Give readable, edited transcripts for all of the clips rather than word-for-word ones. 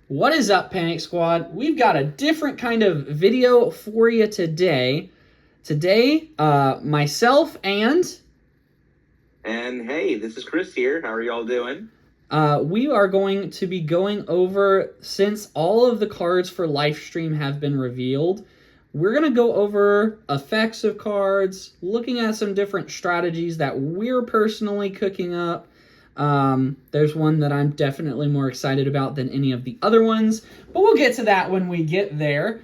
What is up, Panic Squad? We've got a different kind of video for you today. Myself and hey, this is Chris here. How are y'all doing? we are going to be going over, since all of the cards for Lifestream have been revealed, we're going to go over effects of cards, looking at some different strategies that we're personally cooking up. There's one that I'm definitely more excited about than any of the other ones, but we'll get to that when we get there.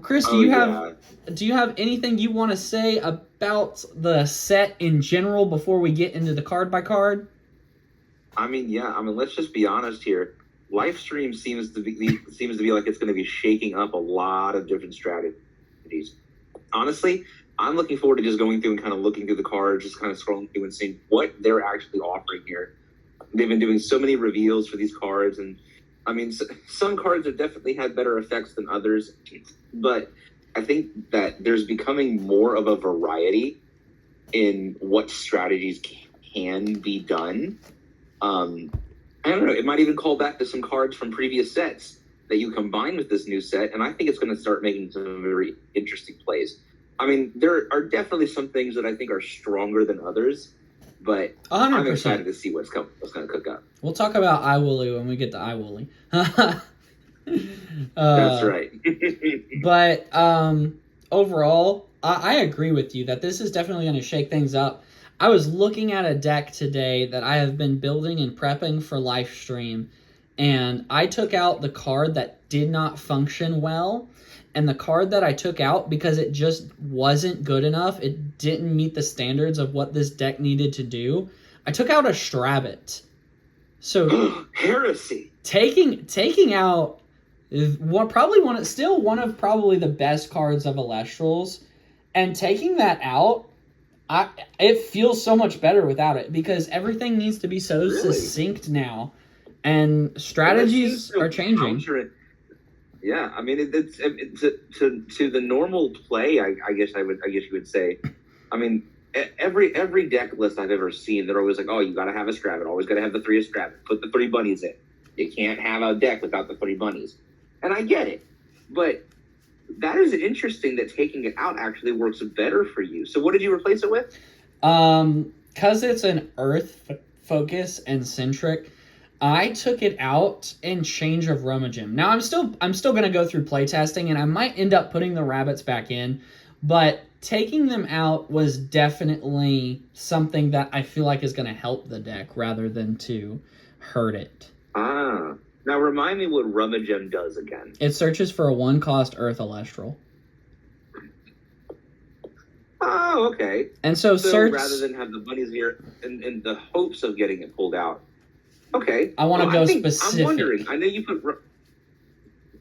Chris, do you have anything you want to say about the set in general before we get into the card by card? Let's just be honest here. Livestream seems to be like it's going to be shaking up a lot of different strategies. Honestly, I'm looking forward to just going through and kind of looking through the cards, just kind of scrolling through and seeing what they're actually offering here. They've been doing so many reveals for these cards, and some cards have definitely had better effects than others, but I think that there's becoming more of a variety in what strategies can be done. I don't know, it might even call back to some cards from previous sets that you combine with this new set, and I think it's going to start making some very interesting plays. There are definitely some things that I think are stronger than others, but 100%. I'm excited to see what's going to cook up. We'll talk about iWooly when we get to iWooly. That's right. But overall, I agree with you that this is definitely going to shake things up. I was looking at a deck today that I have been building and prepping for Lifestream, and I took out the card that did not function well, and the card that I took out because it just wasn't good enough, it didn't meet the standards of what this deck needed to do, I took out a Strabbit. So heresy. Taking out one of the best cards of Elestrals, and taking that out, it feels so much better without it, because everything needs to be so succinct now, and strategies are changing. Yeah, it's to the normal play. I guess you would say. Every deck list I've ever seen, they're always like, oh, you got to have a Strabbit. Always got to have the 3 of Strabbit. Put the 3 bunnies in. You can't have a deck without the 3 bunnies. And I get it, but that is interesting that taking it out actually works better for you. So what did you replace it with? Because it's an Earth focus and centric, I took it out in Change of Rummagem. Now I'm still going to go through playtesting, and I might end up putting the rabbits back in, but taking them out was definitely something that I feel like is going to help the deck rather than to hurt it. Now remind me what Rummagem does again. It searches for a 1-cost Earth Elestral. Oh, okay. And so rather than have the bunnies here in the hopes of getting it pulled out. Okay. I want to go specific. I'm wondering. I know you put.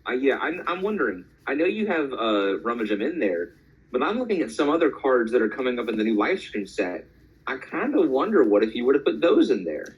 I'm wondering. I know you have Rummagem in there, but I'm looking at some other cards that are coming up in the new Livestream set. I kind of wonder what if you were to put those in there.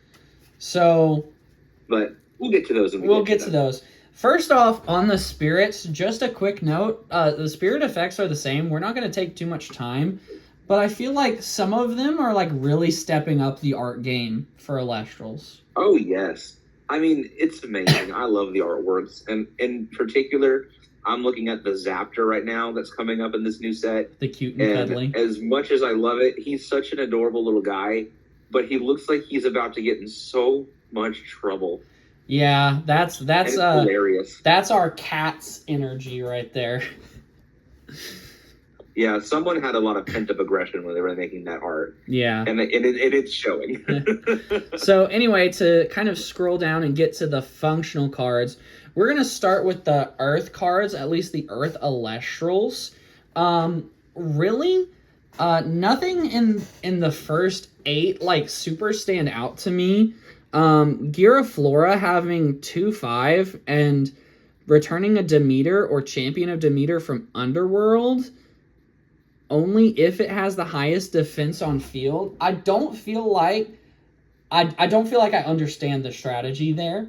But we'll get to those. We'll get to those. First off, on the spirits, just a quick note. The spirit effects are the same. We're not going to take too much time, but I feel like some of them are like really stepping up the art game for Elestrals. Oh, yes. It's amazing. I love the artworks. And in particular, I'm looking at the Zaptor right now that's coming up in this new set. The cute and cuddly. As much as I love it, he's such an adorable little guy, but he looks like he's about to get in so much trouble. Yeah, that's hilarious. That's our cat's energy right there. Yeah, someone had a lot of pent-up aggression when they were making that art. Yeah. And it's showing. So anyway, to kind of scroll down and get to the functional cards, we're going to start with the Earth cards, at least the Earth Elestrals. Really, nothing in the first 8 like super stand out to me. Giraflora having 2/5 and returning a Demeter or Champion of Demeter from Underworld only if it has the highest defense on field. I don't feel like I understand the strategy there.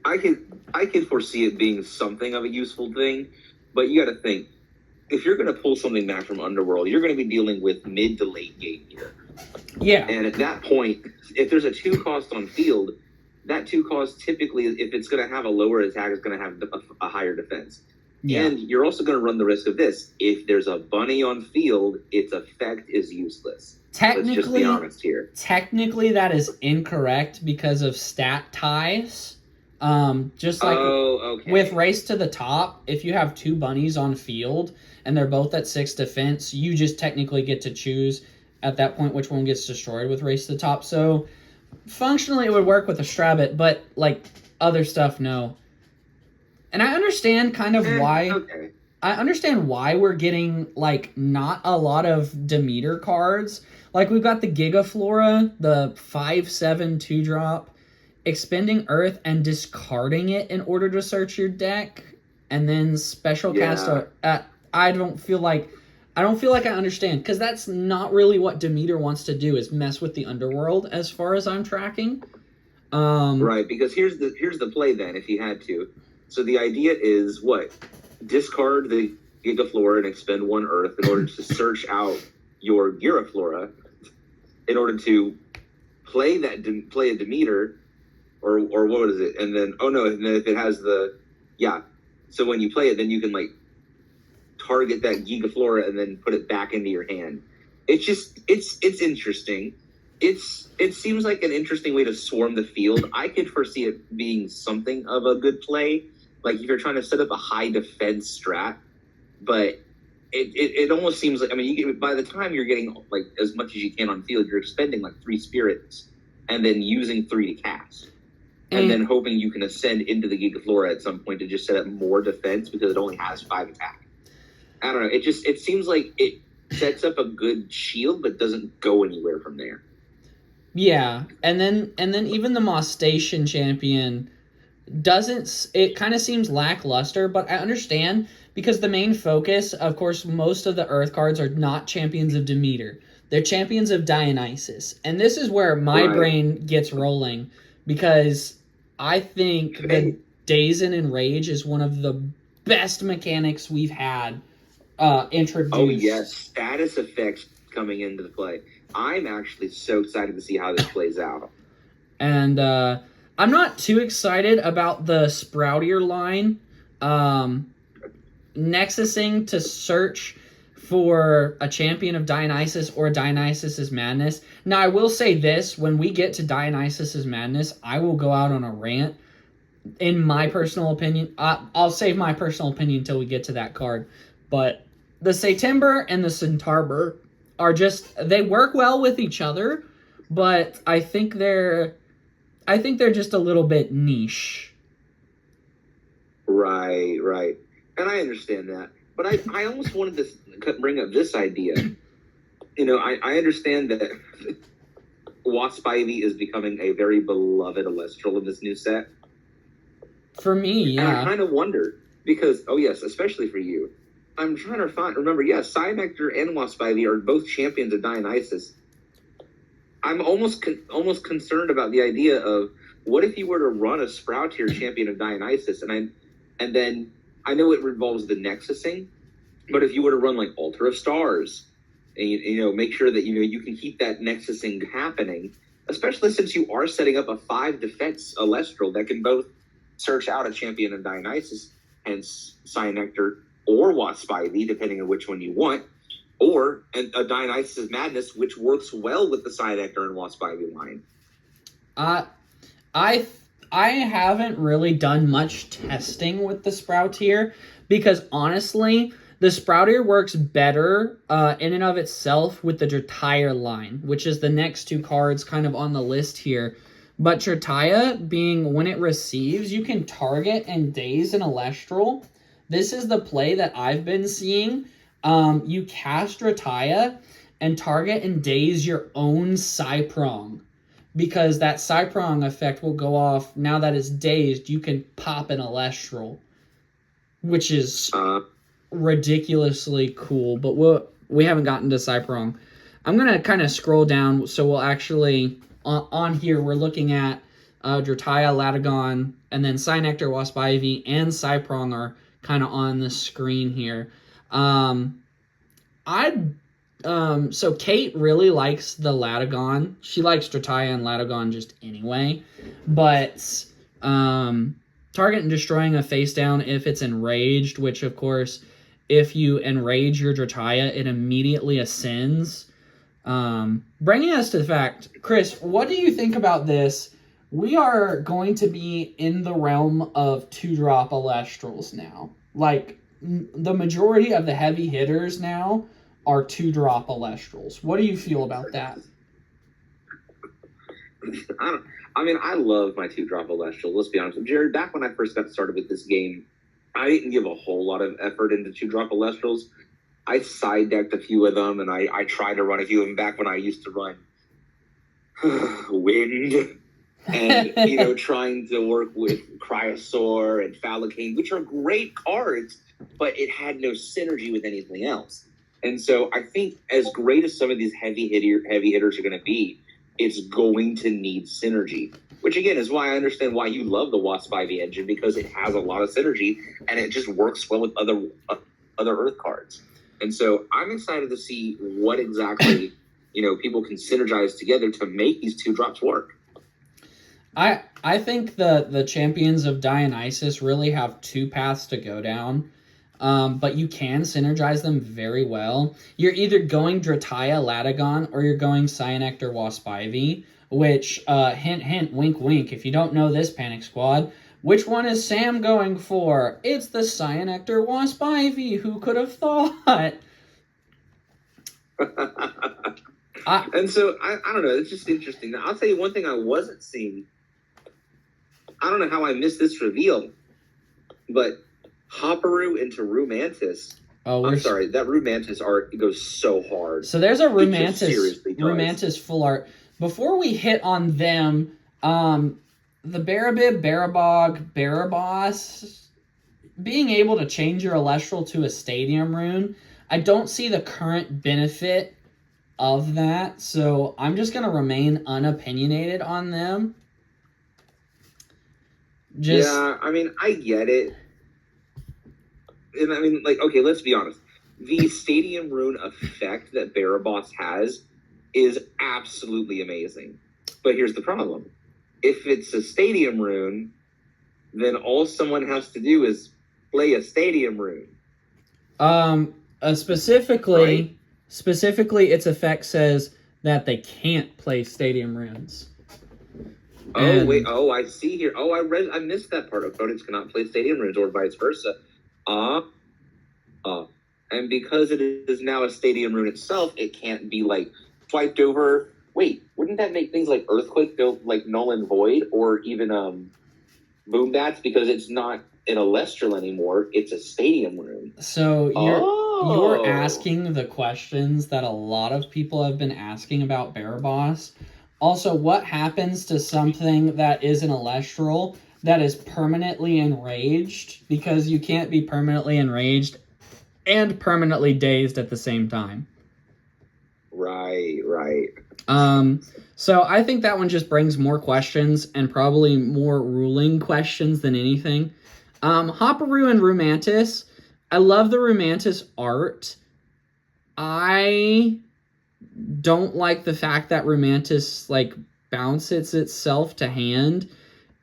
I could foresee it being something of a useful thing, but you got to think, if you're going to pull something back from Underworld, you're going to be dealing with mid to late game here. Yeah. And at that point, if there's a 2 cost on field, that 2 cost typically, if it's going to have a lower attack, it's going to have a higher defense. Yeah. And you're also going to run the risk of this. If there's a bunny on field, its effect is useless. Let's just be honest here. Technically, that is incorrect because of stat ties. Just like with Race to the Top, if you have 2 bunnies on field and they're both at 6 defense, you just technically get to choose at that point which one gets destroyed with Race to the Top. So functionally, it would work with a Strabbit, but like other stuff, no. And I understand kind of why. Okay. I understand why we're getting like not a lot of Demeter cards. Like we've got the Gigaflora, the 5/7 2-drop, expending Earth and discarding it in order to search your deck, and then special cast. I don't feel like I understand, because that's not really what Demeter wants to do, is mess with the underworld as far as I'm tracking. Right, because here's the play then, if you had to. So the idea is what? Discard the Gigaflora and expend 1 Earth in order to search out your Giraflora in order to play a Demeter, or what is it? And then and then if it has so when you play it, then you can like target that Gigaflora and then put it back into your hand. It's interesting. It seems like an interesting way to swarm the field. I could foresee it being something of a good play, like if you're trying to set up a high defense strat. But it almost seems like, I mean, by the time you're getting like as much as you can on field, you're expending like 3 spirits and then using 3 to cast. And then hoping you can ascend into the Gigaflora at some point to just set up more defense because it only has 5 attack. I don't know. It seems like it sets up a good shield, but doesn't go anywhere from there. Yeah, and then even the Moss Station champion doesn't. It kind of seems lackluster, but I understand, because the main focus, of course, most of the Earth cards are not champions of Demeter. They're champions of Dionysus, and this is where my brain gets rolling, because I think that Daze and Enrage is one of the best mechanics we've had introduced. Oh yes, status effects coming into the play. I'm actually so excited to see how this plays out. And I'm not too excited about the Sproutier line. Nexusing to search for a champion of Dionysus or Dionysus's Madness. Now, I will say this. When we get to Dionysus's Madness, I will go out on a rant. In my personal opinion, I'll save my personal opinion until we get to that card. But the Satember and the Centaur are they work well with each other, but I think they're just a little bit niche. Right. And I understand that. But I almost wanted to bring up this idea. You know, I understand that Wasp Ivy is becoming a very beloved Elestral in this new set. For me, yeah. And I kind of wonder, because, especially for you, I'm trying to remember, Cyanectar and Wasp Ivy are both champions of Dionysus. I'm almost concerned about the idea of, what if you were to run a Sproutier champion of Dionysus, and then I know it involves the Nexusing, but if you were to run like Altar of Stars, and you know, make sure that you can keep that Nexusing happening, especially since you are setting up a 5 defense Elestral that can both search out a champion of Dionysus, hence Cyanectar or Wasp Ivy, depending on which one you want, or a Dionysus Madness, which works well with the Cyanectar and Wasp Ivy line. I haven't really done much testing with the Sproutier, because honestly, the Sproutier works better in and of itself with the Drataya line, which is the next 2 cards kind of on the list here. But Drataya being, when it receives, you can target and daze an Elestral. This is the play that I've been seeing. You cast Drataya and target and daze your own Cyprong, because that Cyprong effect will go off. Now that it's dazed, you can pop an Elestral, which is ridiculously cool. But we haven't gotten to Cyprong. I'm going to kind of scroll down, so we'll actually, on here, we're looking at Drataya, Latagon, and then Cynectar, Wasp Ivy, and Cyprong are kind of on the screen here. I So Kate really likes the Latagon. She likes Drataya and Latagon just anyway. But target and destroying a face down if it's enraged, which of course, if you enrage your Drataya, it immediately ascends. Bringing us to the fact, Chris, what do you think about this? We are going to be in the realm of 2-drop Elestrals now. Like, the majority of the heavy hitters now are 2-drop Elestrals. What do you feel about that? I love my 2-drop Elestral. Let's be honest. Jared, back when I first got started with this game, I didn't give a whole lot of effort into 2-drop Elestrals. I side decked a few of them, and I tried to run a few of them back when I used to run Wind and, trying to work with Cryosaur and Falcane, which are great cards, but it had no synergy with anything else. And so I think as great as some of these heavy hitters are going to be, it's going to need synergy, which again is why I understand why you love the Wasp Ivy engine, because it has a lot of synergy and it just works well with other Earth cards. And so I'm excited to see what exactly, people can synergize together to make these 2-drops work. I think the champions of Dionysus really have 2 paths to go down. But you can synergize them very well. You're either going Drataya Latagon or you're going Cyanectar Wasp Ivy, which, hint, hint, wink, wink, if you don't know this, Panic Squad, which one is Sam going for? It's the Cyanectar Wasp Ivy. Who could have thought? And so, I don't know, it's just interesting. Now, I'll tell you one thing I wasn't seeing. I don't know how I missed this reveal, but Hopperoo into Rumantis. Oh, I'm sorry, that Rumantis art goes so hard. So there's a Rumantis full art. Before we hit on them, the Barabib, Barabog, Baraboss, being able to change your Elestral to a Stadium Rune, I don't see the current benefit of that, so I'm just going to remain unopinionated on them. Yeah, I get it. And okay, let's be honest. The Stadium Rune effect that Baraboss has is absolutely amazing. But here's the problem. If it's a Stadium Rune, then all someone has to do is play a Stadium Rune. Specifically, its effect says that they can't play Stadium Runes. I see here. I missed that part. Opponents cannot play Stadium Runes or vice versa. And because it is now a Stadium Rune itself, it can't be swiped over. Wait, wouldn't that make things like Earthquake feel like null and void, or even Boom Bats, because it's not an Elestral anymore, it's a Stadium Rune. So you're asking the questions that a lot of people have been asking about Baraboss. Also, what happens to something that is an Elestral that is permanently enraged? Because you can't be permanently enraged and permanently dazed at the same time. Right. So I think that one just brings more questions and probably more ruling questions than anything. Hopperoo and Rumantis. I love the Rumantis art. I don't like the fact that Rumantis bounces itself to hand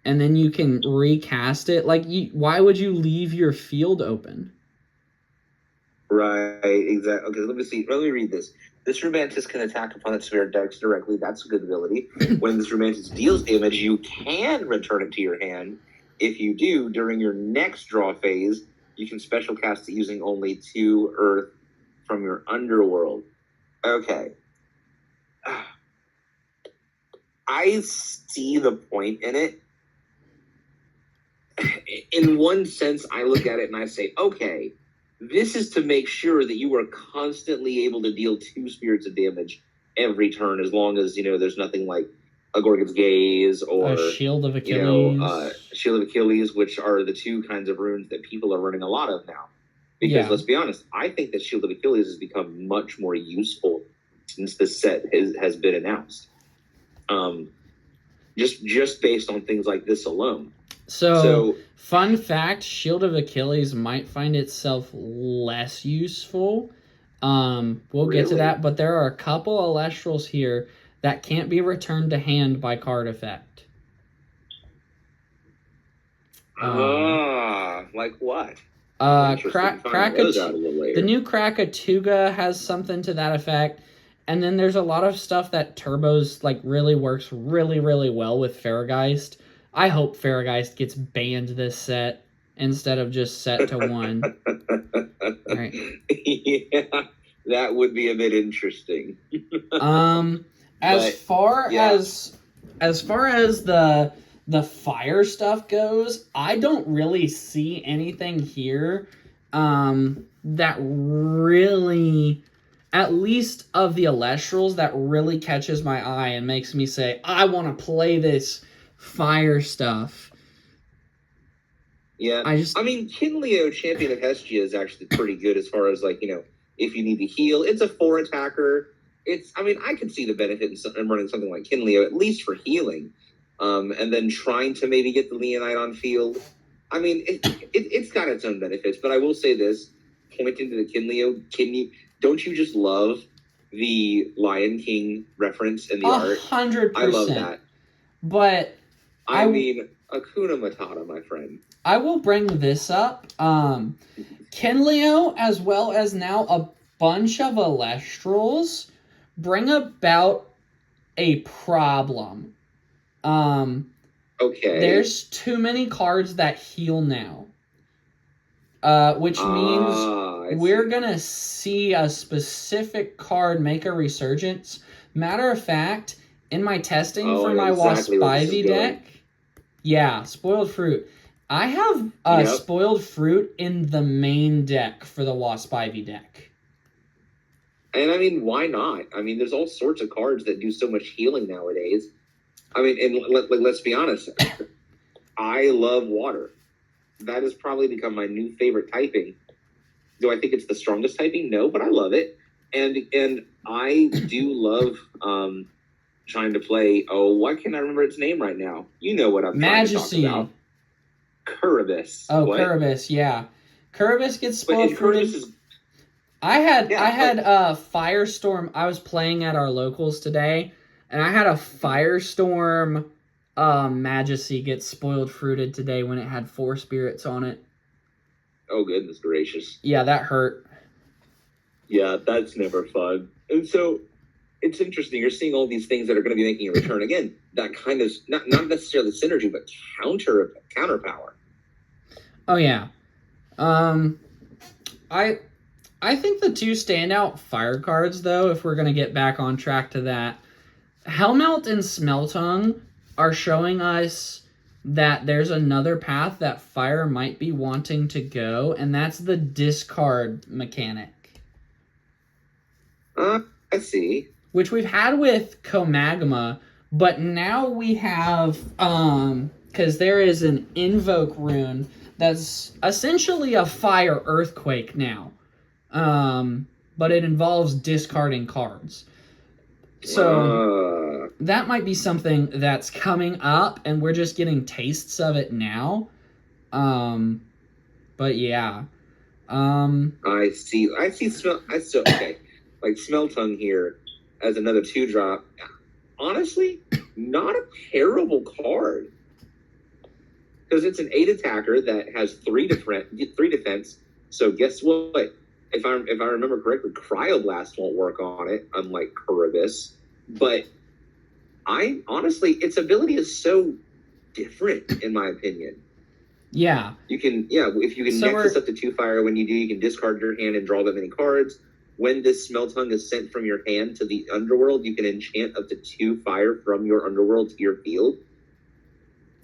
and then you can recast it. Why would you leave your field open? Right, exactly. Okay, let me read this. This Rumantis can attack upon its spirit decks directly. That's a good ability. When this Rumantis deals damage, you can return it to your hand. If you do, during your next draw phase, you can special cast it using only 2 Earth from your Underworld. Okay. I see the point in it. In one sense, I look at it and I say, okay, this is to make sure that you are constantly able to deal 2 spirits of damage every turn, as long as, there's nothing like a Gorgon's Gaze or a Shield of Achilles. Shield of Achilles, which are the 2 kinds of runes that people are running a lot of now. Because let's be honest, I think that Shield of Achilles has become much more useful since the set has been announced. Just based on things like this alone. So, fun fact, Shield of Achilles might find itself less useful We'll get to Really? that, but there are a couple Elestrals here that can't be returned to hand by card effect. Like what? I'm interested in finding those out a little later. The new Krakatuga has something to that effect. And then there's a lot of stuff that turbos like really works really, really well with Farrageist. I hope Farrageist gets banned this set instead of just set to 1. Right. Yeah, that would be a bit interesting. As far as the fire stuff goes, I don't really see anything here that really, at least of the Elestrals, that really catches my eye and makes me say, I want to play this fire stuff. Yeah, I mean, Kinleo, Champion of Hestia, is actually pretty good as far as, like, you know, if you need to heal. It's a 4 attacker. I mean, I could see the benefit in running something like Kinleo, at least for healing. And then trying to maybe get the Leonite on field. I mean, it's got its own benefits, but I will say this, pointing to the Kinleo, don't you just love the Lion King reference in the art? 100%. I love that. But I mean, Hakuna Matata, my friend. I will bring this up. Kinleo, as well as now a bunch of Elestrals, bring about a problem. Okay. There's too many cards that heal now. Which means we're going to see a specific card make a resurgence. Matter of fact, in my testing for my Waspivy deck, yeah, Spoiled Fruit. I have Spoiled Fruit in the main deck for the Waspivy deck. And I mean, why not? I mean, there's all sorts of cards that do so much healing nowadays. I mean, and let's be honest, I love water. That has probably become my new favorite typing. Do I think it's the strongest typing? No, but I love it. And I do love trying to play, why can't I remember its name right now? You know what I'm trying to talk about. Kuribus. Oh, what? Kuribus, yeah. Kuribus gets spoiled fruited. I had Firestorm. I was playing at our locals today, and I had a Firestorm Majesty get spoiled fruited today when it had 4 spirits on it. Oh, goodness gracious. Yeah, that hurt. Yeah, that's never fun. And so it's interesting. You're seeing all these things that are going to be making a return. Again, that kind of, not necessarily synergy, but counter power. Oh, yeah. I think the 2 standout fire cards, though, if we're going to get back on track to that, Hellmelt and Smeltung are showing us that there's another path that fire might be wanting to go, and that's the discard mechanic. I see. Which we've had with Comagma, but now we have, because there is an Invoke rune that's essentially a fire earthquake now. But it involves discarding cards. So that might be something that's coming up, and we're just getting tastes of it now. But yeah. I see. Okay. Like Smeltung here as another 2-drop. Honestly, not a terrible card. Because it's an 8 attacker that has 3 defense. So guess what? If I remember correctly, Cryoblast won't work on it, unlike Kuribus. But its ability is so different, in my opinion. Yeah. If you can nexus up to 2 fire, when you do, you can discard your hand and draw that many cards. When this Smeltung is sent from your hand to the underworld, you can enchant up to 2 fire from your underworld to your field.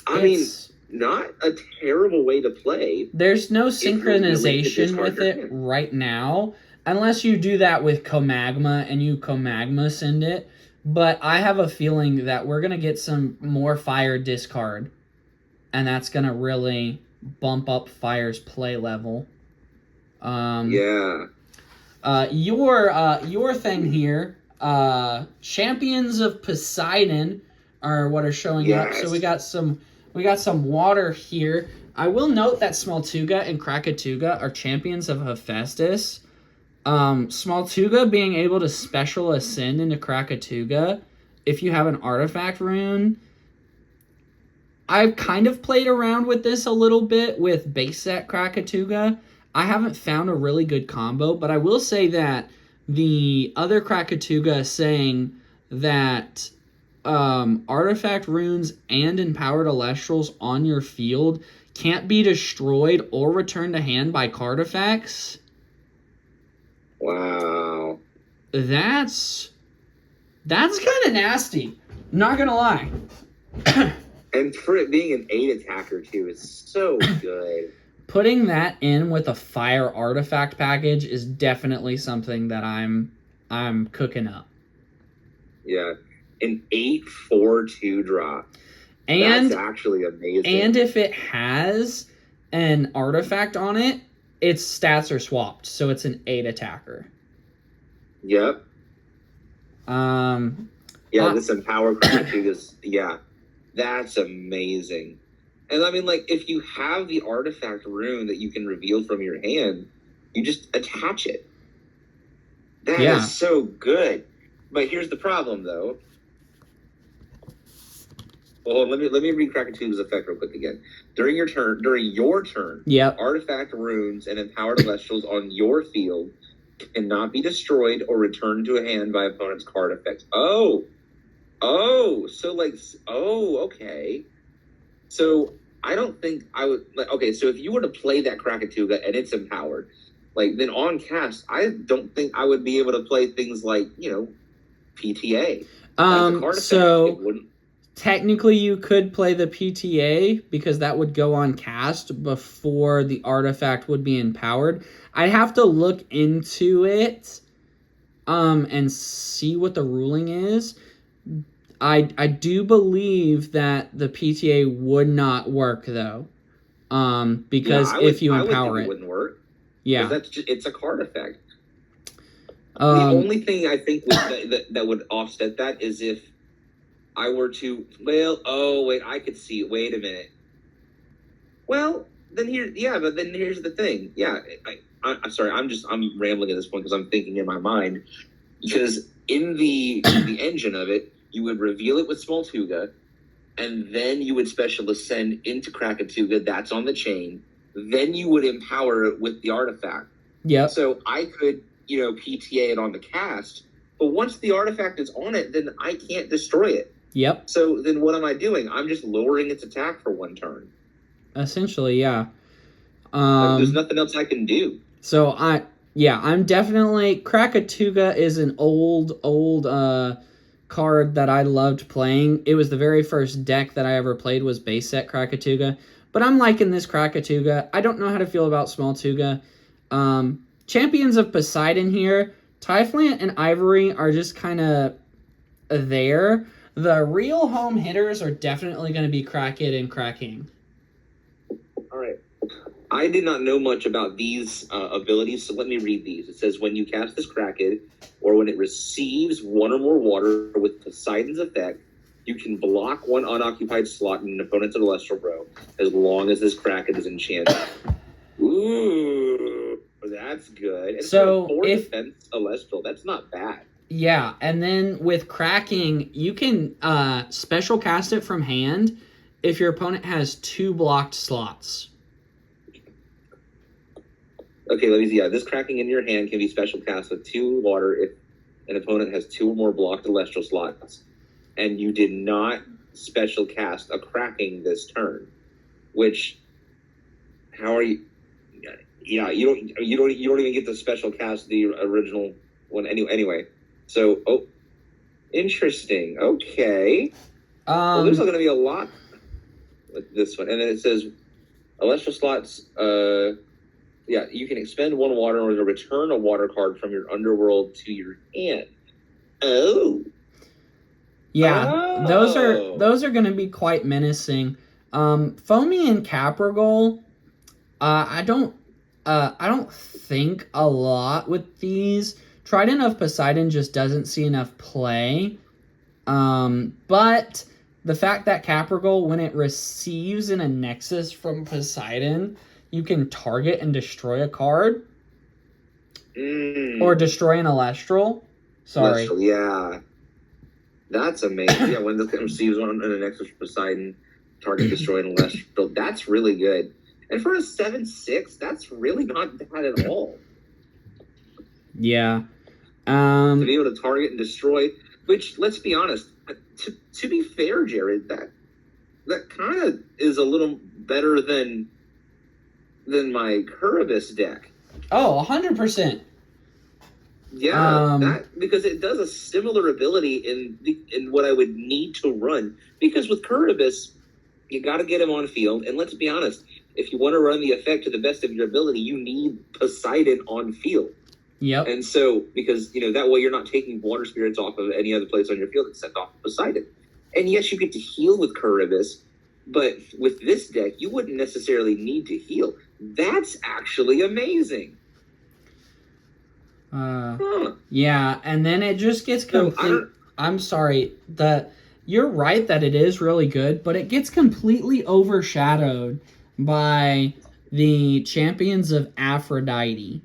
I mean, not a terrible way to play. There's no synchronization with it right now, unless you do that with Comagma and you Comagma send it. But I have a feeling that we're going to get some more fire discard, and that's going to really bump up fire's play level. Your thing here, Champions of Poseidon are what are showing up. So we got some water here. I will note that Smeltuga and Krakatuga are champions of Hephaestus. Smaltuga being able to special ascend into Krakatuga if you have an artifact rune. I've kind of played around with this a little bit with base set Krakatuga. I haven't found a really good combo, but I will say that the other Krakatuga saying that artifact runes and empowered Elestrals on your field can't be destroyed or returned to hand by card effects. Wow. That's kind of nasty. Not gonna lie. And for it being an 8 attacker too, is so good. Putting that in with a fire artifact package is definitely something that I'm cooking up. Yeah, an 8/4/2 drop. And that's actually amazing. And if it has an artifact on it, its stats are swapped, so it's an 8 attacker. Yep. This empower Krakatuga is that's amazing. And I mean, like, if you have the artifact rune that you can reveal from your hand, you just attach it. That is so good. But here's the problem, though. Well, let me read Krakatuga's effect real quick again. During your turn, artifact runes and empowered Elestrals on your field cannot be destroyed or returned to a hand by opponent's card effects. Okay. So I don't think I would so if you were to play that Krakatuga and it's empowered, then on cast, I don't think I would be able to play things like, PTA. Technically you could play the PTA because that would go on cast before the artifact would be empowered. I'd have to look into it and see what the ruling is. I do believe that the PTA would not work though, because if you empower it wouldn't work. Yeah, it's a card effect. The only thing I think that would offset that is if I were to I could see it. Wait a minute. Well, then here's the thing. Yeah, I'm sorry. I'm rambling at this point because I'm thinking in my mind. Because in the engine of it, you would reveal it with Smaltuga, and then you would special ascend into Krakatuga. That's on the chain. Then you would empower it with the artifact. Yeah. So I could, PTA it on the cast, but once the artifact is on it, then I can't destroy it. Yep. So then what am I doing? I'm just lowering its attack for one turn. Essentially, yeah. There's nothing else I can do. So I'm definitely Krakatuga is an old card that I loved playing. It was the very first deck that I ever played was base set Krakatuga. But I'm liking this Krakatuga. I don't know how to feel about Smaltuga. Champions of Poseidon here. Typhlant and Ivory are just kind of there. The real home hitters are definitely going to be Krakid and Kraking. All right. I did not know much about these abilities, so let me read these. It says, when you cast this Krakid, or when it receives one or more water with Poseidon's effect, you can block one unoccupied slot in an opponent's Elestral row, as long as this Krakid is enchanted. Ooh, that's good. And so for 4 defense Elestral, that's not bad. Yeah, and then with Kraking, you can special cast it from hand if your opponent has 2 blocked slots. Okay, let me see. Yeah, this Kraking in your hand can be special cast with 2 water if an opponent has 2 or more blocked Elestral slots, and you did not special cast a Kraking this turn. Which, how are you? Yeah, you don't even get to special cast the original one anyway. So, interesting. Okay. Well, there's going to be a lot with this one, and then it says Elestral slots. You can expend 1 water or return a water card from your underworld to your hand. Oh. Yeah, those are going to be quite menacing. Foamy and Capragol, I don't think a lot with these. Trident of Poseidon just doesn't see enough play. But the fact that Capragol, when it receives in a Nexus from Poseidon, you can target and destroy a card. Or destroy an Elestral. Sorry. Elestral, yeah. That's amazing. Yeah, when this receives one in an extra Poseidon, target destroy an Elestral. That's really good. And for a 7/6, that's really not bad at all. Yeah. To be able to target and destroy, which, let's be honest, to be fair, Jared, that kind of is a little better than my Curibus deck. Oh, 100%. Yeah, that because it does a similar ability in what I would need to run. Because with Curibus, you got to get him on field, and let's be honest, if you want to run the effect to the best of your ability, you need Poseidon on field. Yep. And so, because that way you're not taking water spirits off of any other place on your field except off of Poseidon. And yes, you get to heal with Curibus, but with this deck, you wouldn't necessarily need to heal. That's actually amazing. Yeah, and then it just gets complete. I'm sorry, you're right that it is really good, but it gets completely overshadowed by the Champions of Aphrodite.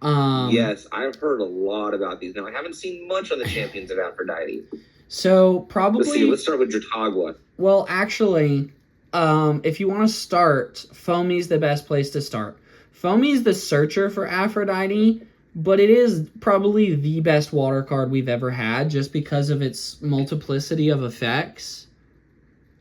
Yes, I've heard a lot about these. Now, I haven't seen much on the Champions of Aphrodite. So probably let's start with Dratagua. Well, actually, if you want to start, Foamy's the best place to start. Foamy's the searcher for Aphrodite, but it is probably the best water card we've ever had just because of its multiplicity of effects.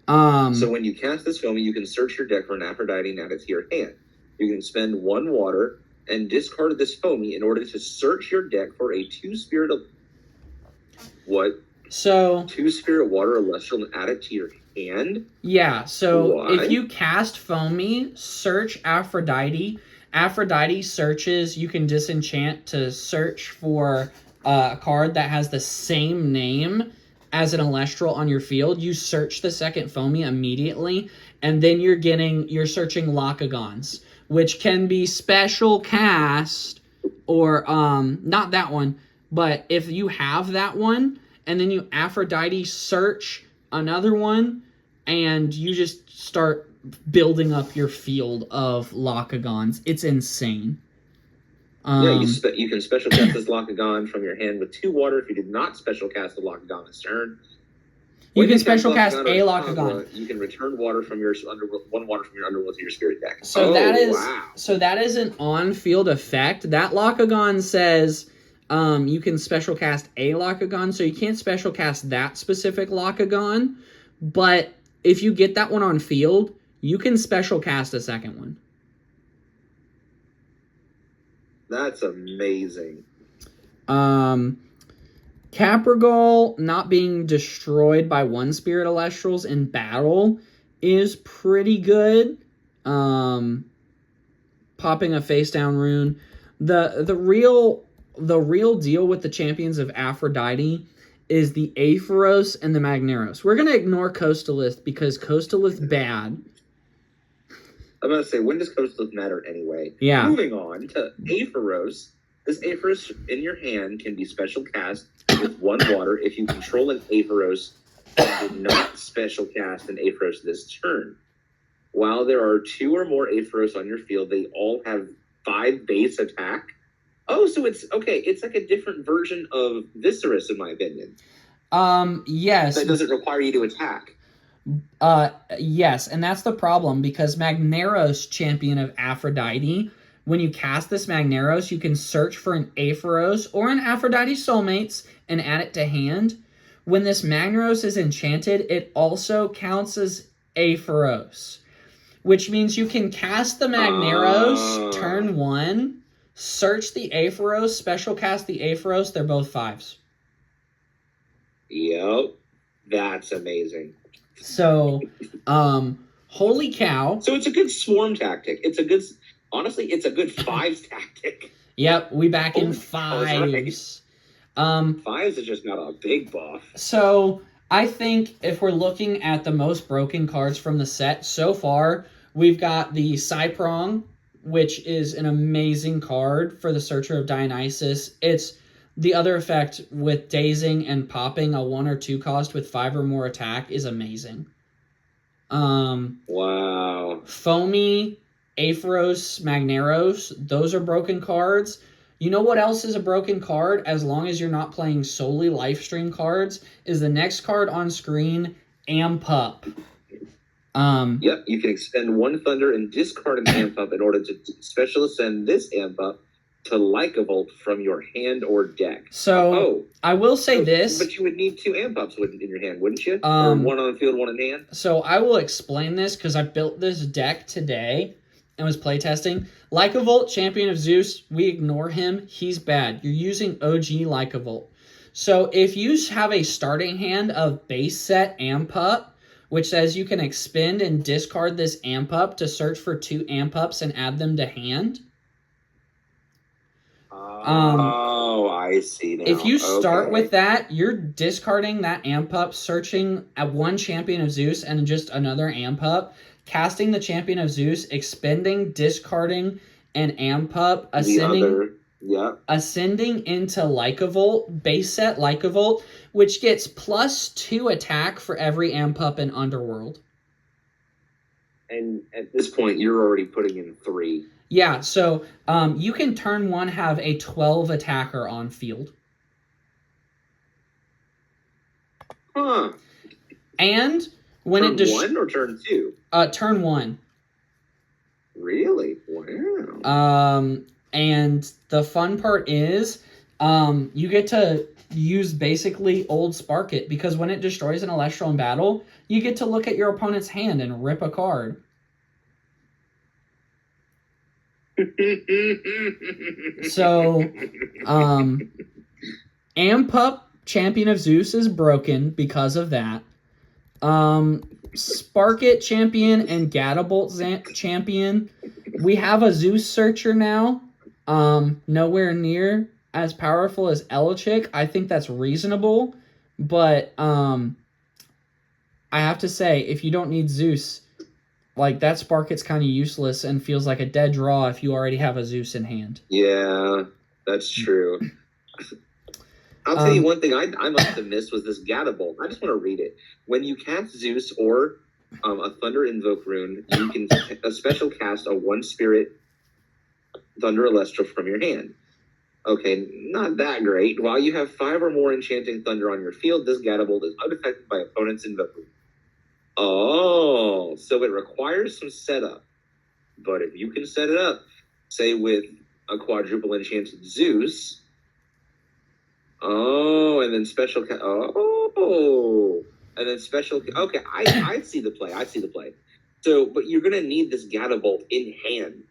So when you cast this Foamy, you can search your deck for an Aphrodite and add it to your hand. You can spend 1 water and discard this Foamy in order to search your deck for a 2-spirit of... What? So 2-spirit water Elestral and add it to your hand? Yeah, so Why? If you cast Foamy, search Aphrodite. Aphrodite searches, you can disenchant to search for a card that has the same name as an Elestral on your field. You search the second Foamy immediately, and then you're searching Lockagons, which can be special cast, or not that one, but if you have that one, and then you Aphrodite search another one, and you just start building up your field of Lockagons. It's insane. You can special cast this Lockagon from your hand with 2 water if you did not special cast a Lockagon this turn. You can special cast a Lockhagon. You can return water from your one water from your underworld to your spirit deck. So that is an on-field effect. That Lockhagon says you can special cast a Lockhagon, so you can't special cast that specific Lockhagon. But if you get that one on field, you can special cast a second one. That's amazing. Caprigal not being destroyed by 1-spirit Elestrals in battle is pretty good. Popping a face down rune. The real deal with the Champions of Aphrodite is the Aphoros and the Magneros. We're gonna ignore Coastalith because Coastalith bad. I'm gonna say, when does Coastalith matter anyway? Yeah. Moving on to Aphoros. This Aphoros in your hand can be special cast with 1 water if you control an Aphoros and did not special cast an Aphoros this turn. While there are 2 or more Aphoros on your field, they all have 5 base attack. Oh, so it's okay. It's like a different version of Viserys, in my opinion. Yes. That doesn't require you to attack. Yes, and that's the problem because Magneros, Champion of Aphrodite, when you cast this Magneros, you can search for an Aphoros or an Aphrodite Soulmates and add it to hand. When this Magneros is enchanted, it also counts as Aphoros, which means you can cast the Magneros turn 1, search the Aphoros, special cast the Aphoros. They're both 5s. Yep, that's amazing. So, holy cow. So it's a good swarm tactic. Honestly, it's a good 5s tactic. Yep, we back in 5s. 5s is just not a big buff. So, I think if we're looking at the most broken cards from the set so far, we've got the Cyprong, which is an amazing card for the Searcher of Dionysus. It's the other effect with dazing and popping a 1 or 2 cost with 5 or more attack is amazing. Wow. Foamy Aetheros, Magneros, those are broken cards. You know what else is a broken card, as long as you're not playing solely Lifestream cards, is the next card on screen, Amp Up. Yep, you can expend 1 Thunder and discard an Amp Up in order to special ascend this Amp Up to Lycavolt from your hand or deck. So, I will say this. But you would need 2 Amp Ups in your hand, wouldn't you? Or 1 on the field, 1 in hand? So, I will explain this because I built this deck today and was playtesting. Lycavolt, Champion of Zeus, we ignore him. He's bad. You're using OG Lycavolt. So, if you have a starting hand of base set Amp Up, which says you can expend and discard this Amp Up to search for 2 Amp Ups and add them to hand. I see now. If you start with that, you're discarding that Amp Up, searching at 1 Champion of Zeus and just another Amp Up, casting the Champion of Zeus, expending, discarding an Amp Up, ascending into Lycavolt, base set Lycavolt, which gets +2 attack for every Amp Up in Underworld. And at this point, you're already putting in 3. Yeah, so you can turn 1 have a 12 attacker on field. Huh. And when turn it 1 or turn 2? Turn 1. Really? Wow. And the fun part is you get to use basically old Spark It, because when it destroys an Elestral in battle, you get to look at your opponent's hand and rip a card. So, Amp Up Champion of Zeus is broken because of that. Spark It Champion and Gadabolt Champion. We have a Zeus Searcher now. Nowhere near as powerful as Elechik. I think that's reasonable, but I have to say, if you don't need Zeus, like, that Spark It's kind of useless and feels like a dead draw if you already have a Zeus in hand. Yeah, that's true. I'll tell you one thing I must have missed was this Gadabolt. I just want to read it. When you cast Zeus or a Thunder Invoke rune, you can a special cast a 1 Spirit Thunder Elestral from your hand. Okay, not that great. While you have 5 or more Enchanting Thunder on your field, this Gadabolt is unaffected by opponent's Invoke rune. Oh, so it requires some setup. But if you can set it up, say with a quadruple enchanted Zeus, and then special, and then special, okay, I see the play, So, but you're going to need this Gadabolt in hand.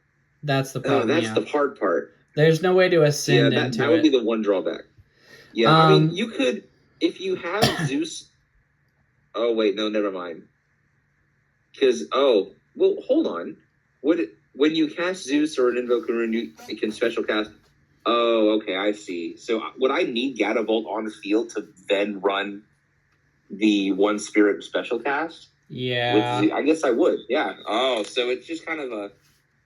That's the problem, That's the hard part. There's no way to ascend into it. That would be the one drawback. Yeah, I mean, you could, if you have Zeus, oh, wait, no, never mind. Because, hold on. When you cast Zeus or an Invoke rune, you can special cast. Oh, okay, I see. So would I need Gadabolt on the field to then run the 1 Spirit special cast? Yeah. I guess I would, yeah. Oh, so it's just kind of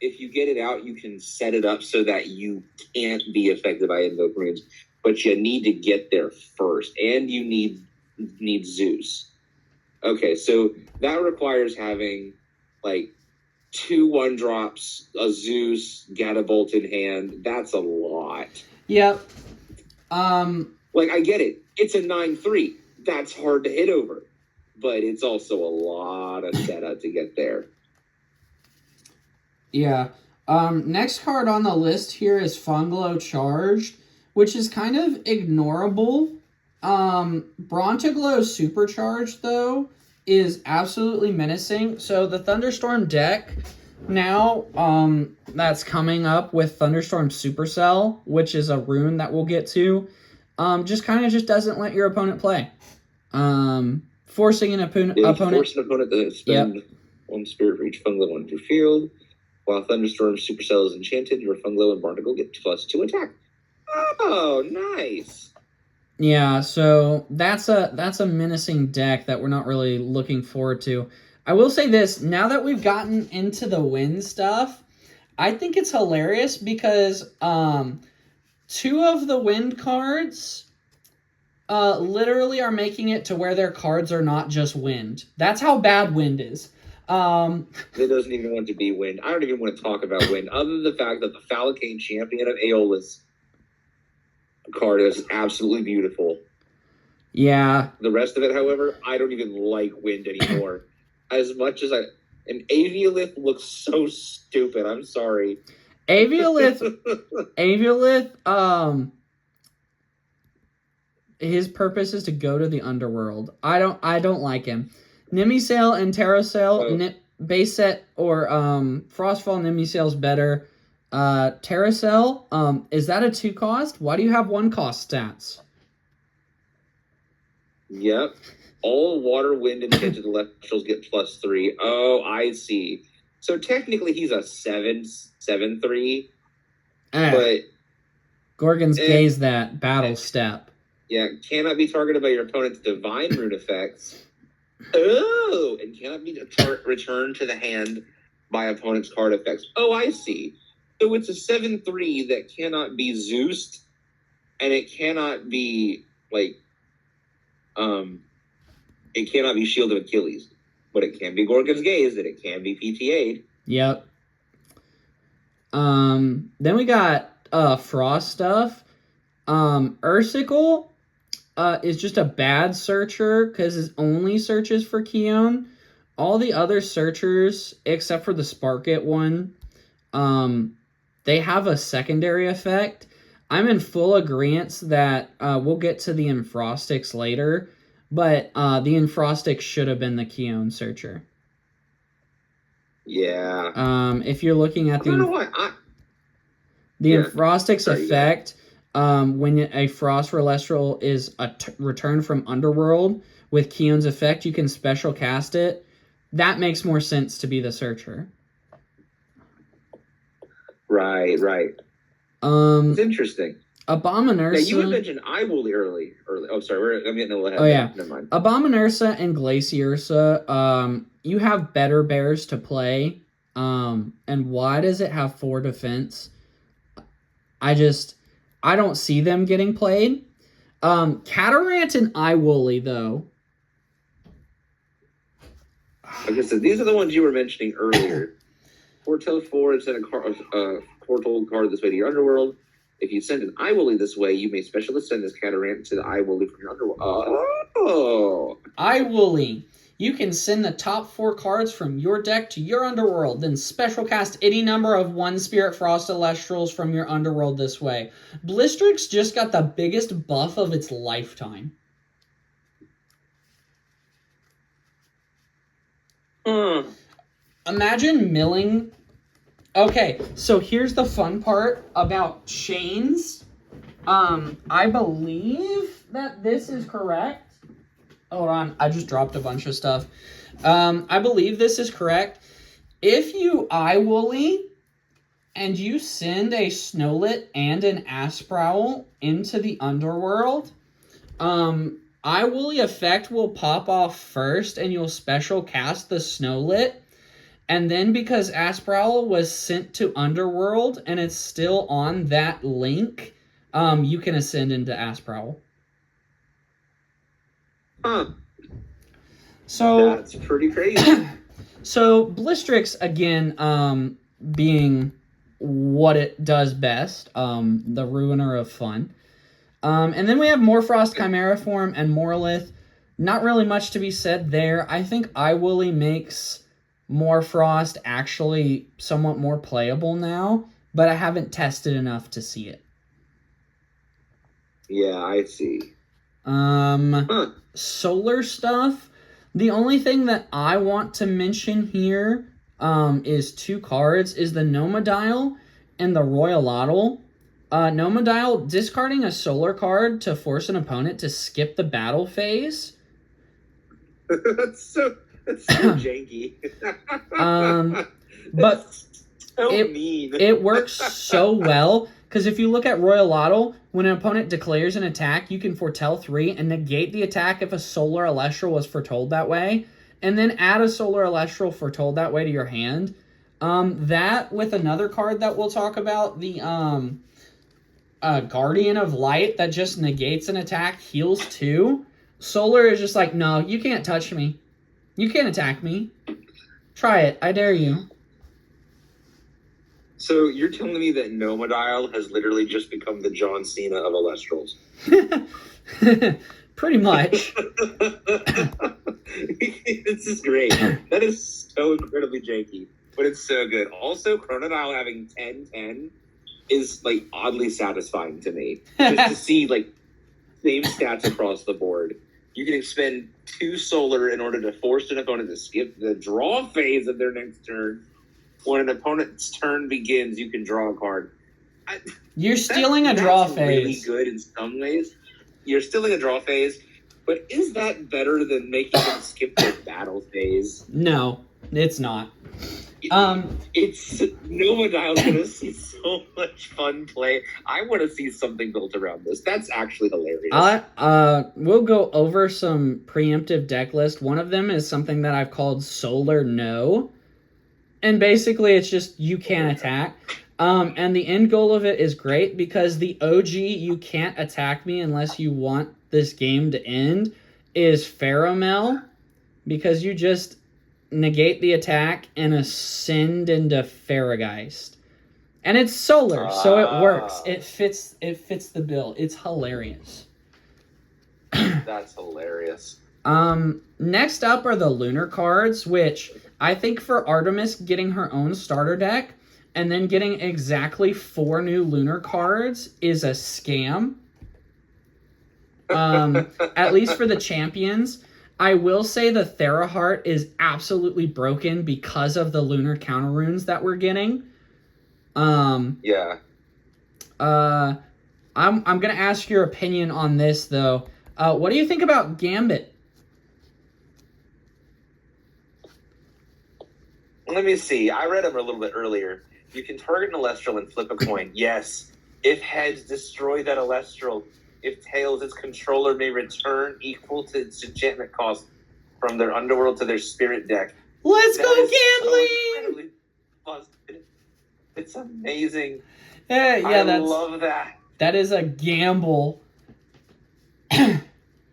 if you get it out, you can set it up so that you can't be affected by Invoke runes, but you need to get there first, and you need Zeus. Okay, so that requires having, like, 2 1-drops, a Zeus, Gadabolt in hand. That's a lot. Yep. Like, I get it. It's a 9-3. That's hard to hit over. But it's also a lot of setup to get there. Yeah. Next card on the list here is Funglo Charged, which is kind of ignorable. Brontoglow Supercharged, though, is absolutely menacing. So the Thunderstorm deck now, that's coming up with Thunderstorm Supercell, which is a rune that we'll get to, just doesn't let your opponent play. Forcing an opponent... Force an opponent to spend 1 Spirit for each Funglo on your field. While Thunderstorm Supercell is enchanted, your Funglo and Barnacle get +2 attack. Oh, nice. Yeah, so that's a menacing deck that we're not really looking forward to. I will say this, now that we've gotten into the wind stuff, I think it's hilarious because 2 of the wind cards literally are making it to where their cards are not just wind. That's how bad wind is. It doesn't even want to be wind. I don't even want to talk about wind, other than the fact that the Falcane champion of Aeolus card is absolutely beautiful. Yeah. The rest of it, however, I don't even like wind anymore. As much as an Aviolith looks so stupid. I'm sorry. Aviolith, his purpose is to go to the underworld. I don't like him. Nimisail and Terrasail, base set or Frostfall Nimisail's better. Terrasail, is that a 2 cost? Why do you have 1 cost stats? Yep. All water, wind, and tinted Elestrals get +3. Oh, I see. So technically he's a 7/3. But Gorgon's Gaze that battle step. Yeah, cannot be targeted by your opponent's divine rune effects. Oh, and cannot be returned to the hand by opponent's card effects. Oh, I see. So it's a 7/3 that cannot be Zeused, and it cannot be it cannot be Shield of Achilles, but it can be Gorgon's Gaze, and it can be PTA'd. Yep. Then we got Frost stuff. Ursicle is just a bad searcher because it only searches for Keon. All the other searchers, except for the Sparkit one, they have a secondary effect. I'm in full agreement that we'll get to the Enfrostics later, but the Enfrostics should have been the Keon searcher. Yeah. If you're looking at I don't know why. Enfrostics effect, when a Frost Elestral is returned from Underworld with Keon's effect, you can special cast it. That makes more sense to be the searcher. Right. It's interesting. Abominursa. Now, you had mentioned Iwoolly early. Oh, sorry. I'm getting a little ahead. Oh, yeah. Never mind. Abominursa and Glaciersa, you have better bears to play. And why does it have 4 defense? I don't see them getting played. Catarant and Iwoolly, though. Like I said, these are the ones you were mentioning earlier. Foretell 4 and send a foretold card this way to your underworld. If you send an Iwoolly this way, you may specially send this Catarant to the Iwoolly from your underworld. Oh! Iwoolly. You can send the top 4 cards from your deck to your underworld, then special cast any number of 1 Spirit Frost Elestrals from your underworld this way. Blistrix just got the biggest buff of its lifetime. Imagine milling. Okay, so here's the fun part about chains. I believe that this is correct. Hold on, I just dropped a bunch of stuff. I believe this is correct. If you Iwoolly and you send a Snowlet and an Asprowl into the underworld, Iwoolly effect will pop off first and you'll special cast the Snowlet. And then because Asprowl was sent to Underworld and it's still on that link, you can ascend into Asprowl. Huh. So that's pretty crazy. So Blistrix, again, being what it does best, the ruiner of fun. And then we have Morfrost, Chimera Form, and Morlith. Not really much to be said there. I think Iwoolly makes Morfrost actually somewhat more playable now, but I haven't tested enough to see it. Yeah, I see. Solar stuff. The only thing that I want to mention here is 2 cards, is the Nomadial and the Royalotl. Nomadial, discarding a solar card to force an opponent to skip the battle phase. That's so janky. But so mean. It works so well, because if you look at Royalotl, when an opponent declares an attack, you can foretell 3 and negate the attack if a Solar Elestral was foretold that way, and then add a Solar Elestral foretold that way to your hand. That, with another card that we'll talk about, the Guardian of Light, that just negates an attack, heals 2. Solar is just like, no, you can't touch me. You can't attack me. Try it. I dare you. So you're telling me that Nomadial has literally just become the John Cena of Elestrals? Pretty much. This is great. That is so incredibly janky, but it's so good. Also, Chronodile having 10-10 is like oddly satisfying to me. Just to see like same stats across the board. You can expend 2 solar in order to force an opponent to skip the draw phase of their next turn. When an opponent's turn begins, you can draw a card. You're stealing a draw phase. Really good in some ways. You're stealing a draw phase, but is that better than making them skip their battle phase? No, it's not. It's Nomadile's gonna see so much fun play. I want to see something built around this. That's actually hilarious. We'll go over some preemptive deck list. One of them is something that I've called Solar No, and basically it's just you can't attack. And the end goal of it is great because the OG you can't attack me unless you want this game to end is Pheromel, because you just negate the attack and ascend into Farrageist. And it's solar, so it works. It fits the bill. It's hilarious. That's hilarious. Next up are the lunar cards, which I think for Artemis getting her own starter deck and then getting exactly 4 new lunar cards is a scam. At least for the champions. I will say the Theraheart is absolutely broken because of the lunar counter runes that we're getting. Yeah. I'm gonna ask your opinion on this though. What do you think about Gambit? Let me see. I read them a little bit earlier. You can target an Elestral and flip a coin. Yes. If heads, destroy that Elestral. If tails, its controller may return equal to its enchantment cost from their underworld to their spirit deck. Let's go gambling! So it's amazing. Yeah, I love that. That is a gamble. It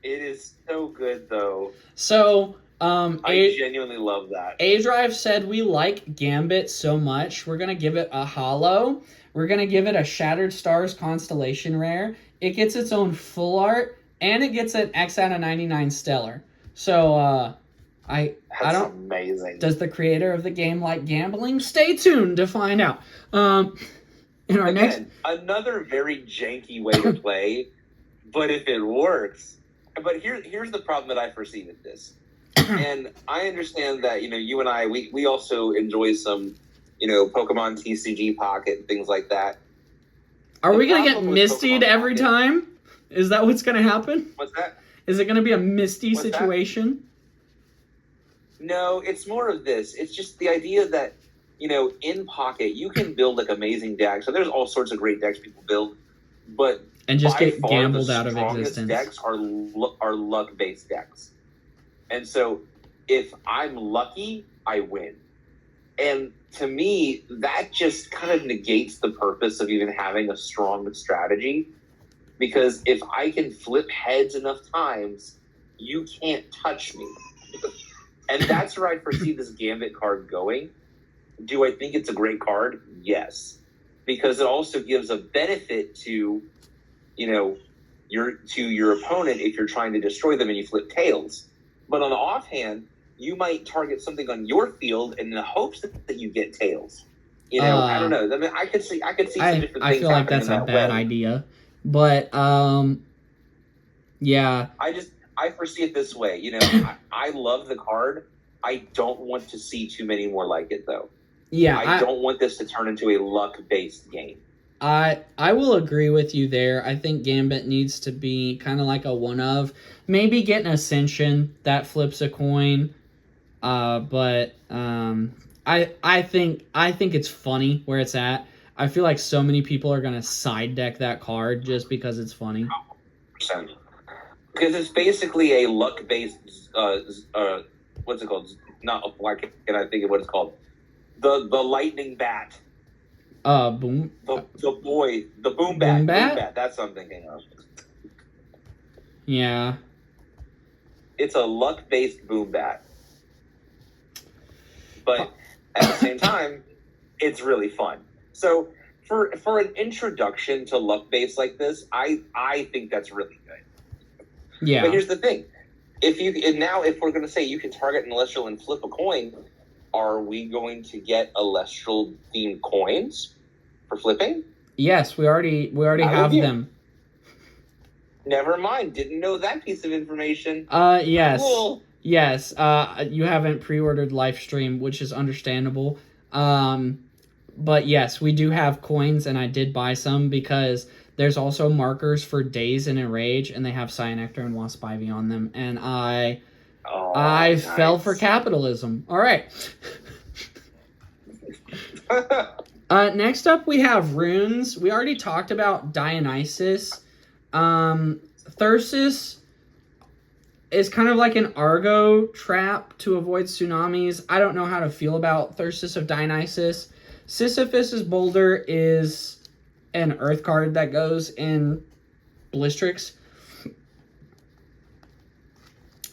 is so good, though. So, I genuinely love that. A-Drive said we like Gambit so much, we're going to give it a holo. We're going to give it a Shattered Stars Constellation Rare. It gets its own full art, and it gets an X out of 99 Stellar. So, That's amazing. Does the creator of the game like gambling? Stay tuned to find out. Another very janky way to play, but if it works. But here's the problem that I foresee with this. And I understand that, you and I, we also enjoy some, Pokemon TCG Pocket and things like that. Are we going to get Mistied every time? Is that what's going to happen? What's that? Is it going to be a Misty situation? No, it's more of this. It's just the idea that, in Pocket, you can build like amazing decks. And there's all sorts of great decks people build. But and just get far, gambled out of existence. Decks are luck-based decks. And so if I'm lucky, I win. And to me, that just kind of negates the purpose of even having a strong strategy. Because if I can flip heads enough times, you can't touch me. And that's where I foresee this Gambit card going. Do I think it's a great card? Yes. Because it also gives a benefit to, your opponent if you're trying to destroy them and you flip tails. But on the offhand, you might target something on your field in the hopes that you get tails. I don't know. I mean, I could see some different things. I feel like that's a bad idea. But yeah. I foresee it this way. I love the card. I don't want to see too many more like it, though. Yeah, I don't want this to turn into a luck-based game. I will agree with you there. I think Gambit needs to be kind of like a one-of. Maybe get an Ascension that flips a coin. But I think it's funny where it's at. I feel like so many people are gonna side deck that card just because it's funny. 100%. Because it's basically a luck-based. What's it called? Not why can I think of what it's called? The lightning bat. Boom. The boom bat. Boom bat. That's what I'm thinking of. Yeah. It's a luck-based boom bat. But at the same time, it's really fun. So for an introduction to luck base like this, I think that's really good. Yeah. But here's the thing: if we're going to say you can target an Elestral and flip a coin, are we going to get Elestral themed coins for flipping? Yes, we already have them. Never mind. Didn't know that piece of information. Yes. Cool. Yes. You haven't pre-ordered Lifestream, which is understandable. But yes, we do have coins, and I did buy some because there's also markers for Daze and Enrage, and they have Cyanectar and Wasp Ivy on them, and I nice. fell for capitalism. All right. Next up, we have runes. We already talked about Dionysus. Thyrsus is kind of like an Argo trap to avoid tsunamis. I don't know how to feel about Thyrsus of Dionysus. Sisyphus's Boulder is an Earth card that goes in Blistrix.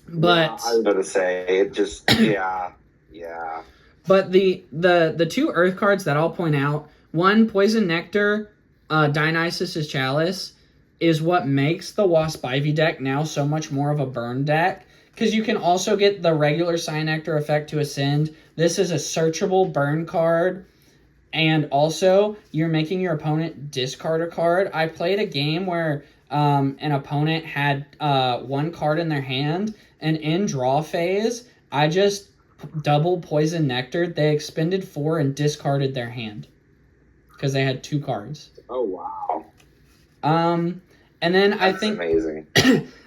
But I was going to say, it just, yeah. But the two Earth cards that I'll point out, one, Poison Nectar, Dionysus' Chalice, is what makes the Wasp Ivy deck now so much more of a burn deck. Because you can also get the regular Cyanectar effect to ascend. This is a searchable burn card. And also, you're making your opponent discard a card. I played a game where an opponent had one card in their hand, and in draw phase, I just double Poison Nectar. They expended 4 and discarded their hand because they had 2 cards. Oh, wow. And then That's amazing.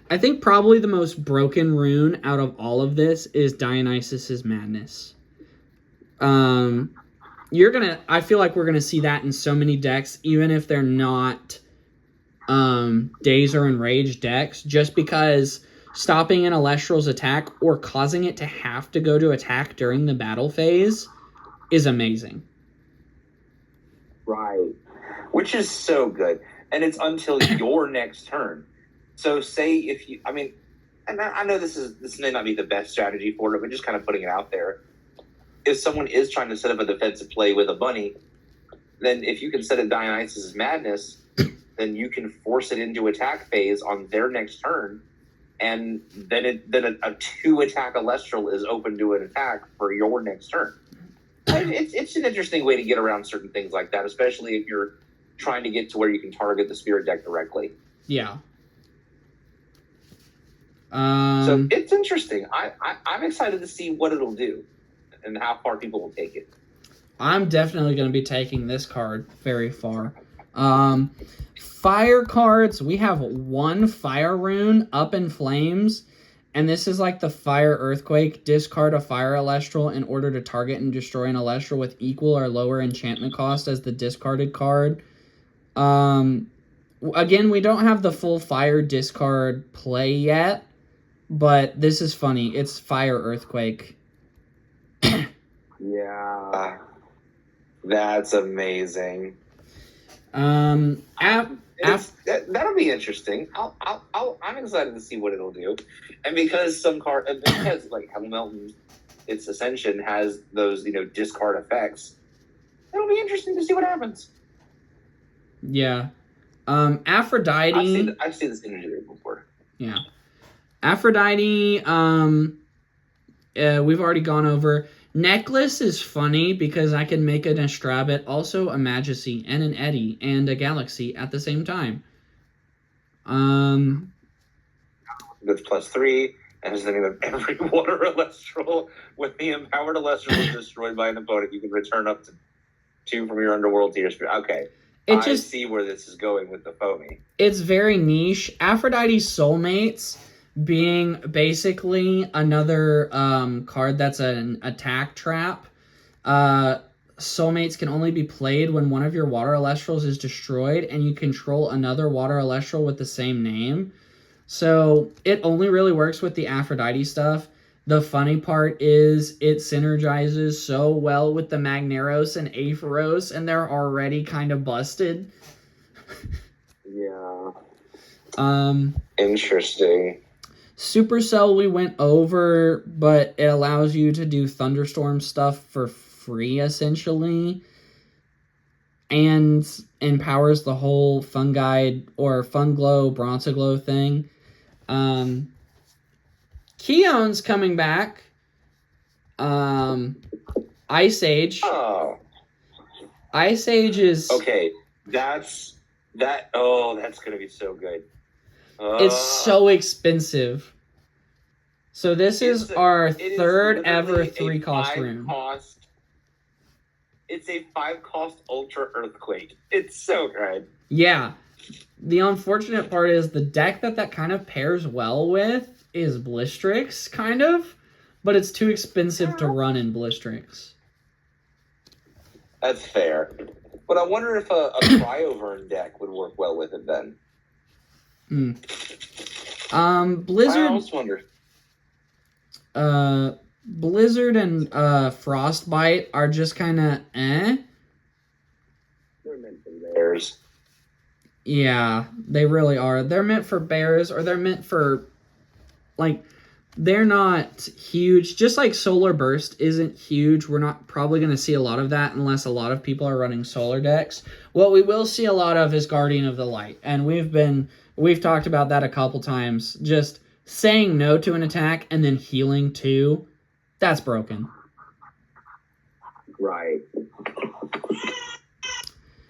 I think probably the most broken rune out of all of this is Dionysus' Madness. I feel like we're gonna see that in so many decks, even if they're not Daze or Enrage decks, just because stopping an Elestral's attack or causing it to have to go to attack during the battle phase is amazing. Right. Which is so good. And it's until your next turn. So say if you, and I know this may not be the best strategy for it, but just kind of putting it out there. If someone is trying to set up a defensive play with a bunny, then if you can set a Dionysus' Madness, then you can force it into attack phase on their next turn, and then a 2-attack Elestral is open to an attack for your next turn. It's an interesting way to get around certain things like that, especially if you're trying to get to where you can target the Spirit deck directly. Yeah. So it's interesting. I'm excited to see what it'll do and how far people will take it. I'm definitely going to be taking this card very far. Fire cards, we have 1 fire rune, Up in Flames, and this is like the Fire Earthquake. Discard a Fire Elestral in order to target and destroy an Elestral with equal or lower enchantment cost as the discarded card. Again, we don't have the full Fire discard play yet, but this is funny. It's Fire Earthquake. Yeah, that's amazing. That'll be interesting. I'm excited to see what it'll do, and because because like Hellmelton, its Ascension has those discard effects, it'll be interesting to see what happens. Yeah, Aphrodite. I've seen this imagery before. Yeah, Aphrodite. We've already gone over. Necklace is funny because I can make an Astrabit, also a Majesty, and an Eddy, and a Galaxy at the same time. That's +3, and has the name of every water Elestral. When the empowered Elestral is destroyed by an opponent, you can return up to 2 from your underworld to your spirit. Okay. I see where this is going with the foamy. It's very niche. Aphrodite's Soulmates being basically another card that's an attack trap. Soulmates can only be played when one of your water Elestrals is destroyed and you control another water Elestral with the same name. So it only really works with the Aphrodite stuff. The funny part is it synergizes so well with the Magneros and Aphoros, and they're already kind of busted. Yeah. Interesting. Supercell we went over, but it allows you to do thunderstorm stuff for free essentially, and empowers the whole Funguide or Funglow, Bronzaglow thing. Keon's coming back. Ice Age. Oh, Ice Age is okay. That's gonna be so good. it's so expensive. So this is our third ever 3-cost rune. It's a 5-cost Ultra Earthquake. It's so good. Yeah. The unfortunate part is the deck that kind of pairs well with is Blistrix, kind of, but it's too expensive to run in Blistrix. That's fair. But I wonder if a Cryovern deck would work well with it then. Blizzard. I almost wonder. Blizzard and Frostbite are just kind of eh. They're meant for bears. Yeah, they really are. They're meant for bears, or they're meant for, like, they're not huge. Just like Solar Burst isn't huge. We're not probably going to see a lot of that unless a lot of people are running solar decks. What we will see a lot of is Guardian of the Light, and we've talked about that a couple times. Just saying no to an attack and then healing too, that's broken. Right.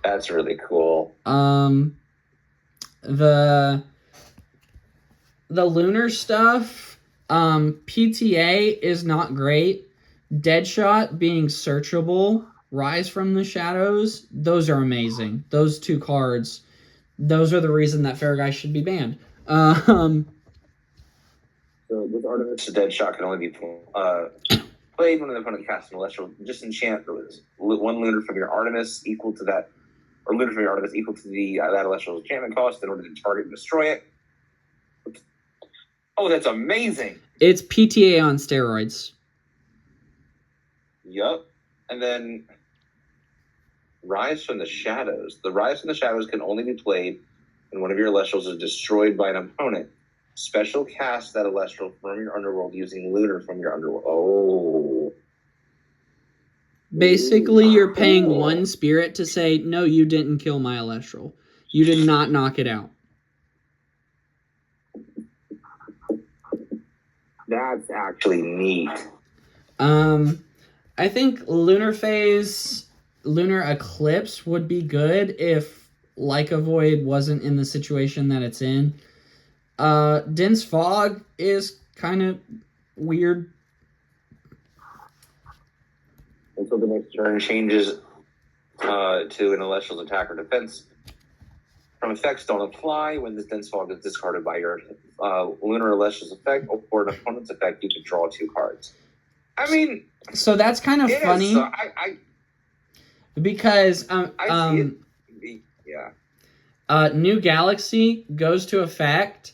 That's really cool. The lunar stuff, PTA is not great. Deadshot being searchable, Rise from the Shadows, those are amazing. Those 2 cards, those are the reason that Farragai should be banned. So with Artemis, the Deadshot can only be played when the opponent casts an Elestral. Just enchant 1 lunar from your Artemis equal to that, or lunar from your Artemis equal to the that Elestral's enchantment cost in order to target and destroy it. Oh, that's amazing! It's PTA on steroids. Yup. And then Rise from the Shadows. The Rise from the Shadows can only be played when one of your Elestrals is destroyed by an opponent. Special cast that Elestral from your underworld using lunar from your underworld. Oh. Basically, you're paying 1 spirit to say, no, you didn't kill my Elestral. You did not knock it out. That's actually neat. I think Lunar Phase, Lunar Eclipse would be good if Leica Void wasn't in the situation that it's in. Dense Fog is kind of weird. Until the next turn changes to an Elestral's attack or defense. From effects don't apply when this Dense Fog is discarded by your Lunar Elestral's effect or an opponent's effect, you can draw 2 cards. I mean... So that's kind of funny. So because... I see it. Yeah. New Galaxy goes to effect.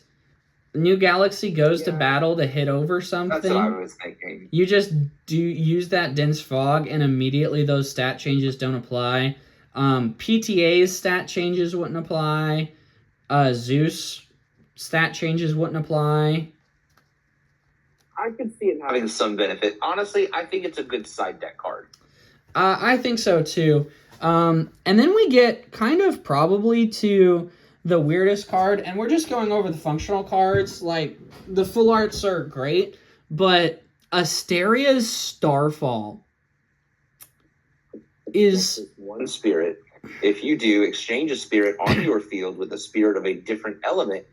New Galaxy goes to battle to hit over something. That's what I was thinking. You just use that Dense Fog, and immediately those stat changes don't apply. PTA's stat changes wouldn't apply. Zeus stat changes wouldn't apply. I could see it having some benefit. Honestly, I think it's a good side deck card. I think so too. And then we get kind of probably to the weirdest card, and we're just going over the functional cards. Like, the full arts are great, but Asteria's Starfall is 1 spirit. If you do, exchange a spirit on your field with a spirit of a different element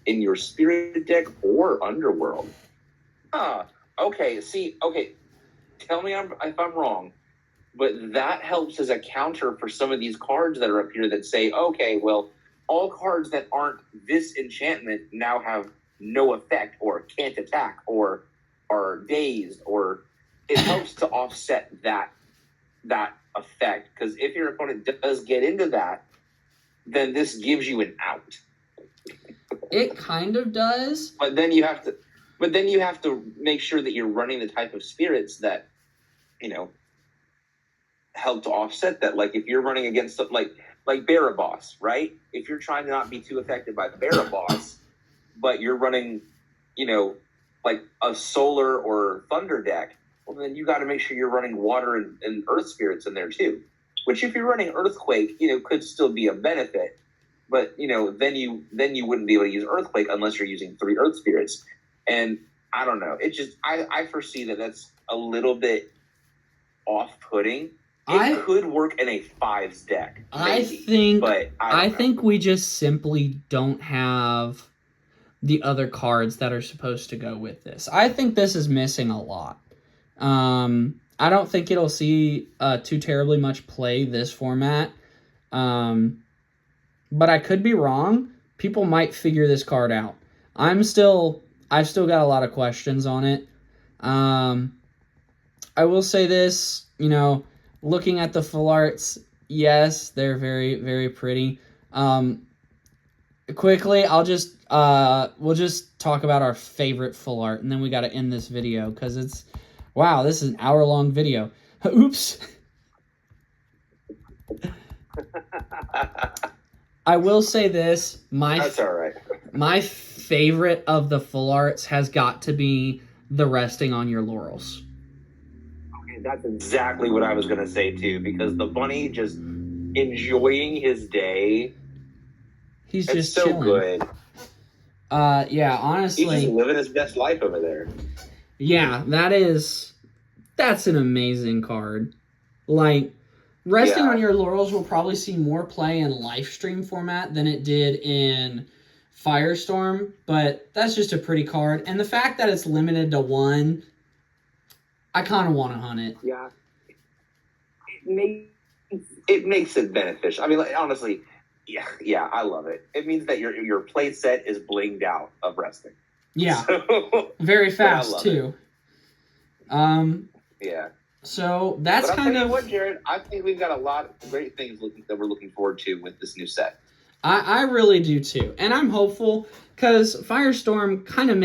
in your spirit deck or underworld. Okay. See, okay. Tell me if I'm wrong, but that helps as a counter for some of these cards that are up here that say, okay, well, all cards that aren't this enchantment now have no effect or can't attack or are dazed, or it helps to offset that effect. Because if your opponent does get into that, then this gives you an out. It kind of does. But then you have to make sure that you're running the type of spirits that, help to offset that. Like if you're running against something like Baraboss, right? If you're trying to not be too affected by the Baraboss, but you're running, like a solar or thunder deck, well, then you got to make sure you're running water and earth spirits in there too. Which, if you're running earthquake, could still be a benefit. But then you wouldn't be able to use earthquake unless you're using 3 earth spirits. And I don't know. It just I foresee that's a little bit off-putting. It could work in a 5s deck. Maybe, I think we just simply don't have the other cards that are supposed to go with this. I think this is missing a lot. I don't think it'll see too terribly much play this format. But I could be wrong. People might figure this card out. I've still got a lot of questions on it. I will say this, looking at the full arts, yes, they're very, very pretty. Quickly, we'll just talk about our favorite full art, and then we got to end this video because wow, this is an hour-long video. Oops. I will say this, that's all right. My favorite of the full arts has got to be the resting on your laurels. Okay, that's exactly what I was going to say too, because the bunny just enjoying his day. He's just so chilling. Good. Yeah, honestly. He's just living his best life over there. Yeah, that's an amazing card. Like, resting on your laurels will probably see more play in Lifestream format than it did in Firestorm, but that's just a pretty card. And the fact that it's limited to 1, I kind of want to hunt it. Yeah. It makes it beneficial. I mean, honestly, yeah, I love it. It means that your play set is blinged out of resting. Yeah. So, very fast, too. Yeah. So that's kind of what, Jared. I think we've got a lot of great things that we're looking forward to with this new set. I really do too, and I'm hopeful because Firestorm kind of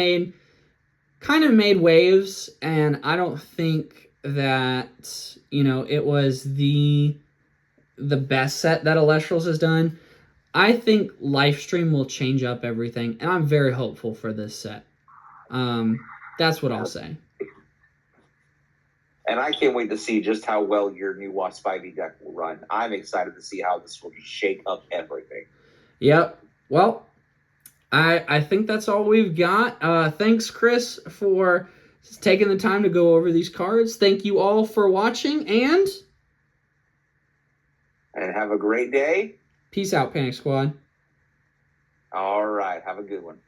made waves, and I don't think that it was the best set that Elestrals has done. I think Lifestream will change up everything, and I'm very hopeful for this set. That's what I'll say. And I can't wait to see just how well your new Wasp 5e deck will run. I'm excited to see how this will shake up everything. Yep. Well, I think that's all we've got. Thanks, Chris, for taking the time to go over these cards. Thank you all for watching, and have a great day. Peace out, Panic Squad. All right. Have a good one.